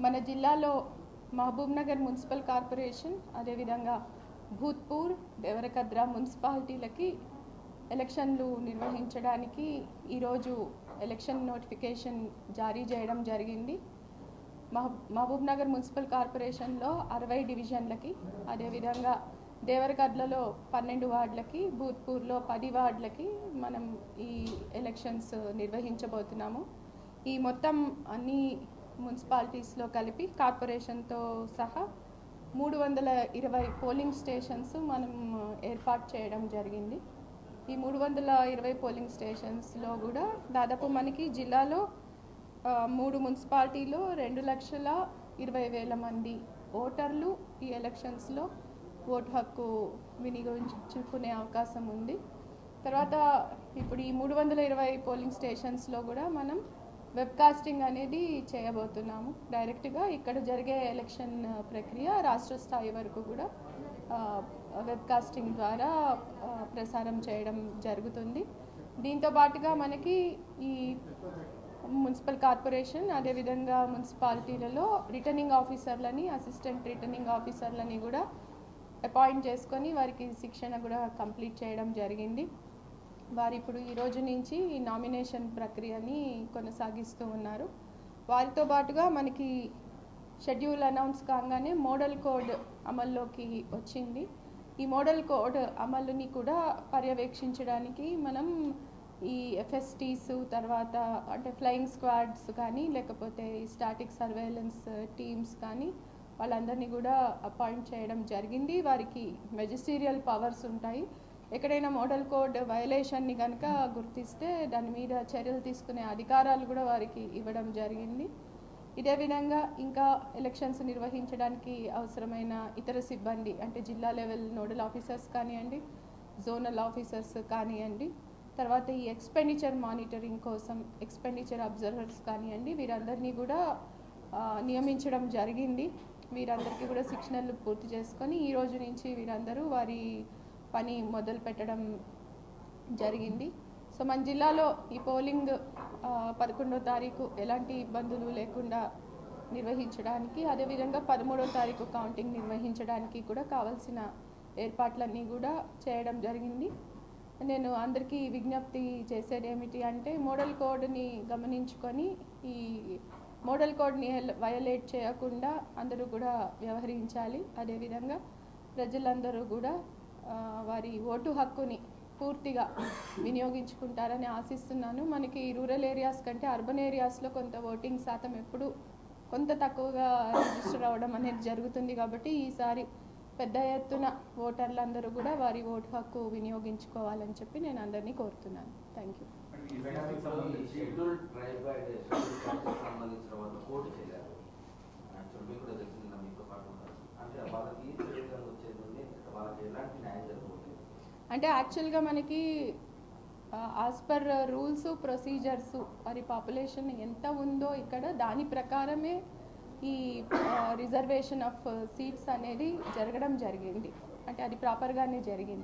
మన జిల్లాలో Mahabubnagar municipal corporation అదేవిధంగా భూత్పూర్ దేవరకద్ర మున్సిపాలిటీలకి ఎలక్షన్లు నిర్వహించడానికి ఈరోజు ఎలక్షన్ నోటిఫికేషన్ జారీ చేయడం జరిగింది. మహబూబ్నగర్ మున్సిపల్ కార్పొరేషన్లో 60 డివిజన్లకి, అదేవిధంగా దేవరకద్రలో 12 వార్డులకి, భూత్పూర్లో 10 వార్డులకి మనం ఈ ఎలక్షన్స్ నిర్వహించబోతున్నాము. ఈ మొత్తం అన్ని మున్సిపాలిటీస్లో కలిపి కార్పొరేషన్తో సహా 320 పోలింగ్ స్టేషన్స్ మనం ఏర్పాటు చేయడం జరిగింది. ఈ 320 పోలింగ్ స్టేషన్స్లో కూడా దాదాపు మనకి జిల్లాలో 3 మున్సిపాలిటీలో 2,20,000 మంది ఓటర్లు ఈ ఎలక్షన్స్లో ఓటు హక్కు వినియోగించుకునే అవకాశం ఉంది. తర్వాత ఇప్పుడు ఈ 320 పోలింగ్ స్టేషన్స్లో కూడా మనం వెబ్కాస్టింగ్ అనేది చేయబోతున్నాము. డైరెక్ట్గా ఇక్కడ జరిగే ఎలక్షన్ ప్రక్రియ రాష్ట్ర స్థాయి వరకు కూడా వెబ్కాస్టింగ్ ద్వారా ప్రసారం చేయడం జరుగుతుంది. దీంతో పాటుగా మనకి ఈ మున్సిపల్ కార్పొరేషన్ అదేవిధంగా మున్సిపాలిటీలలో రిటర్నింగ్ ఆఫీసర్లని, అసిస్టెంట్ రిటర్నింగ్ ఆఫీసర్లని కూడా అపాయింట్ చేసుకొని వారికి శిక్షణ కూడా కంప్లీట్ చేయడం జరిగింది. వారు ఇప్పుడు ఈ రోజు నుంచి నామినేషన్ ప్రక్రియని కొనసాగిస్తూ ఉన్నారు. వారితో పాటుగా మనకి షెడ్యూల్ అనౌన్స్ కాగానే మోడల్ కోడ్ అమల్లోకి వచ్చింది. ఈ మోడల్ కోడ్ అమలుని కూడా పర్యవేక్షించడానికి మనం ఈ ఎఫ్ఎస్టీస్ తర్వాత అంటే ఫ్లయింగ్ స్క్వాడ్స్ కానీ లేకపోతే స్టాటిక్ సర్వేలెన్స్ టీమ్స్ కానీ వాళ్ళందరినీ కూడా అపాయింట్ చేయడం జరిగింది. వారికి మెజిస్టీరియల్ పవర్స్ ఉంటాయి. ఎక్కడైనా మోడల్ కోడ్ వయలేషన్ని కనుక గుర్తిస్తే దాని మీద చర్యలు తీసుకునే అధికారాలు కూడా వారికి ఇవ్వడం జరిగింది. ఇదే విధంగా ఇంకా ఎలక్షన్స్ నిర్వహించడానికి అవసరమైన ఇతర సిబ్బంది అంటే జిల్లా లెవెల్ నోడల్ ఆఫీసర్స్ కానివ్వండి, జోనల్ ఆఫీసర్స్ కానివ్వండి, తర్వాత ఈ ఎక్స్పెండిచర్ మానిటరింగ్ కోసం ఎక్స్పెండిచర్ అబ్జర్వర్స్ కానివ్వండి, వీరందరినీ కూడా నియమించడం జరిగింది. వీరందరికీ కూడా శిక్షణలు పూర్తి చేసుకొని ఈ రోజు నుంచి వీరందరూ వారి పని మొదలు పెట్టడం జరిగింది. సో మన జిల్లాలో ఈ పోలింగ్ 11వ తారీఖు ఎలాంటి ఇబ్బందులు లేకుండా నిర్వహించడానికి, అదేవిధంగా 13వ తారీఖు కౌంటింగ్ నిర్వహించడానికి కూడా కావాల్సిన ఏర్పాట్లన్నీ కూడా చేయడం జరిగింది. నేను అందరికీ విజ్ఞప్తి చేసేది ఏమిటి అంటే మోడల్ కోడ్ని గమనించుకొని ఈ మోడల్ కోడ్ని వయలేట్ చేయకుండా అందరూ కూడా వ్యవహరించాలి. అదేవిధంగా ప్రజలందరూ కూడా వారి ఓటు హక్కుని పూర్తిగా వినియోగించుకుంటారని ఆశిస్తున్నాను. మనకి రూరల్ ఏరియాస్ కంటే అర్బన్ ఏరియాస్లో కొంత ఓటింగ్ శాతం ఎప్పుడు కొంత తక్కువగా రిజిస్టర్ అవ్వడం అనేది జరుగుతుంది. కాబట్టి ఈసారి పెద్ద ఎత్తున ఓటర్లందరూ కూడా వారి ఓటు హక్కు వినియోగించుకోవాలని చెప్పి నేను అందరినీ కోరుతున్నాను. Thank you. అంటే యాక్చువల్గా మనకి యాజ్ పర్ రూల్స్ ప్రొసీజర్స్ వారి పాపులేషన్ ఎంత ఉందో ఇక్కడ దాని ప్రకారమే ఈ రిజర్వేషన్ ఆఫ్ సీట్స్ అనేది జరగడం జరిగింది. అంటే అది ప్రాపర్గానే జరిగింది.